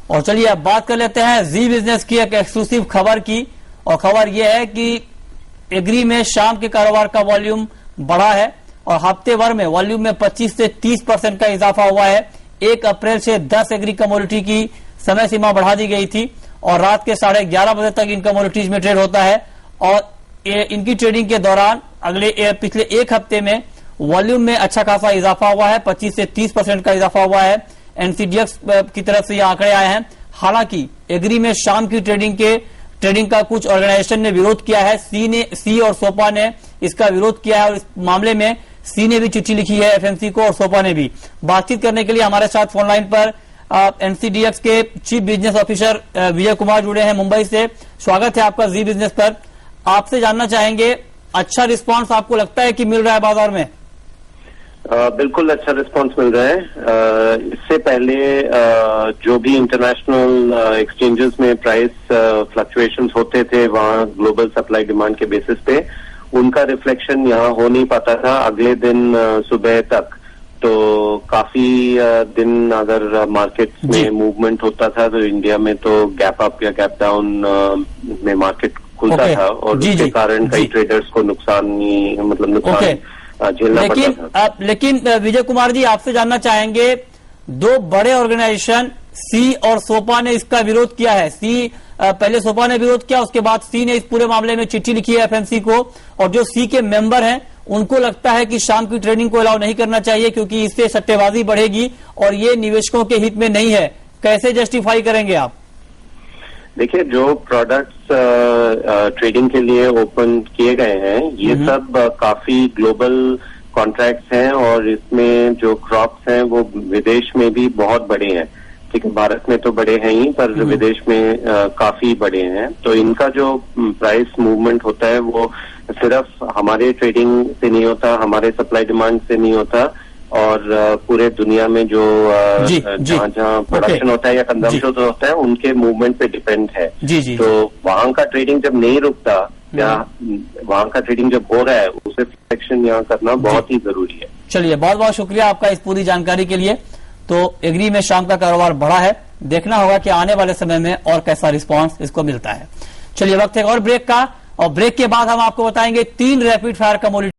और चलिए अब बात कर लेते हैं जी बिजनेस की एक एक्सक्लूसिव खबर की, और खबर यह है कि एग्री में शाम के कारोबार का वॉल्यूम बढ़ा है और हफ्ते भर में वॉल्यूम में 25 से 30% का इजाफा हुआ है। 1 अप्रैल से 10 एग्री कमोडिटी की समय सीमा बढ़ा दी गई थी और रात के 11:30 बजे तक इन कमोडिटीज में ट्रेड होता है। और इनकी ट्रेडिंग के दौरान पिछले एक हफ्ते में वॉल्यूम में अच्छा खासा इजाफा हुआ है, 25 से 30% का इजाफा हुआ है। एनसीडीएक्स की तरफ से ये आंकड़े आए हैं। हालांकि एग्री में शाम की ट्रेडिंग का कुछ ऑर्गेनाइजेशन ने विरोध किया है। सी और सोपा ने इसका विरोध किया है और इस मामले में सी ने भी चिट्ठी लिखी है एफएमसी को और सोपा ने भी। बातचीत करने के लिए हमारे साथ फोनलाइन पर एनसीडीएक्स के chief business officer Vijay Kumar जुड़े हैं मुंबई से। स्वागत है आपका जी बिजनेस पर। आपसे जानना चाहेंगे, अच्छा रिस्पांस आपको लगता है कि मिल रहा है बाजार में? बिल्कुल अच्छा रिस्पांस मिल रहा है। इससे पहले जो भी इंटरनेशनल एक्सचेंजेस में प्राइस फ्लक्चुएशंस होते थे वहां ग्लोबल सप्लाई डिमांड के बेसिस पे उनका रिफ्लेक्शन यहाँ हो नहीं पाता था अगले दिन सुबह तक। तो काफी दिन अगर मार्केट में मूवमेंट होता था तो इंडिया में तो गैप अप या गैप डाउन में मार्केट खुलता था और उसके कारण कई ट्रेडर्स को नुकसान झेलना पड़ता था। लेकिन विजय कुमार जी, आपसे जानना चाहेंगे, 2 बड़े ऑर्गेनाइजेशन सी और सोपा ने इसका विरोध किया है। पहले सोपा ने विरोध किया, उसके बाद सी ने इस पूरे मामले में चिट्ठी लिखी है एफएमसी को, और जो सी के मेंबर हैं उनको लगता है कि शाम की ट्रेडिंग को अलाउ नहीं करना चाहिए क्योंकि इससे सट्टेबाजी बढ़ेगी और ये निवेशकों के हित में नहीं है। कैसे जस्टिफाई करेंगे आप? देखिए, जो प्रोडक्ट्स ट्रेडिंग के लिए ओपन किए गए हैं ये सब काफी ग्लोबल कॉन्ट्रैक्ट्स हैं और इसमें जो क्रॉप्स हैं वो विदेश में भी बहुत बड़े हैं। ठीक है, भारत में तो बड़े हैं ही पर विदेश में काफी बड़े हैं। तो इनका जो प्राइस मूवमेंट होता है वो सिर्फ हमारे ट्रेडिंग से नहीं होता, हमारे सप्लाई डिमांड से नहीं होता और पूरे दुनिया में जो जहाँ प्रोडक्शन होता है या कंजम्पशन होता है उनके मूवमेंट पे डिपेंड है। तो वहां का ट्रेडिंग जब नहीं रुकता या वहां का ट्रेडिंग जब हो रहा है उसे रिफ्लेक्शन यहाँ करना बहुत ही जरूरी है। चलिए, बहुत बहुत शुक्रिया आपका इस पूरी जानकारी के लिए। तो एग्री में शाम का कारोबार बढ़ा है, देखना होगा कि आने वाले समय में और कैसा रिस्पांस इसको मिलता है। चलिए, वक्त है और ब्रेक का, और ब्रेक के बाद हम आपको बताएंगे 3 रैपिड फायर कमोडिटी